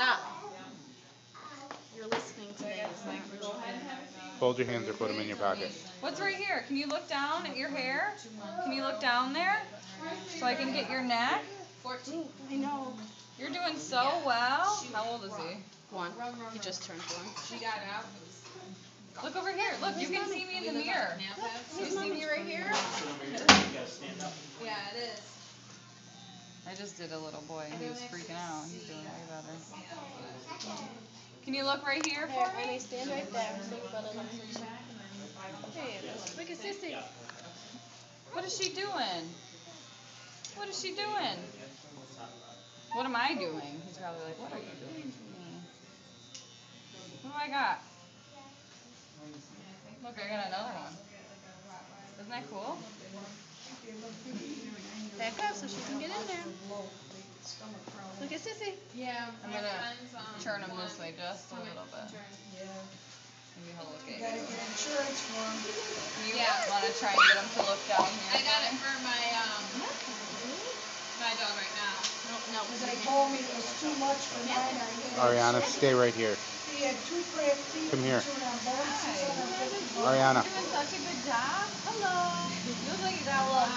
Stop. You're listening to me. Fold your hands or put them in your pocket. What's right here? Can you look down at your hair? Can you look down there? So I can get your neck? 14. I know. You're doing so well. How old is he? 1. He just turned 1. She got out. Look over here. Look, you can see me in the mirror. You see me right here? Yeah, it is. I just did a little boy and he was freaking out. He's doing way better. Can you look right here for me? Stand right there. Hey, look at Sissy. What is she doing? What is she doing? What am I doing? He's probably like, what are you doing to me? What do I got? Look, I got another one. Isn't that cool? Back up so she can get in there. Look at Sissy. Yeah. I'm going to turn him this way just a little bit. Maybe he'll look at you. Gotta get insurance for him. You want to try and get him to look down here? I got it for my dog right now. No. Because they told me it was too much for mine. Ariana, stay right here. He had 2 cracked teeth. Come here. Chewing on bones, $650. Ariana. You're doing such a good job. Hello. You look like you got a little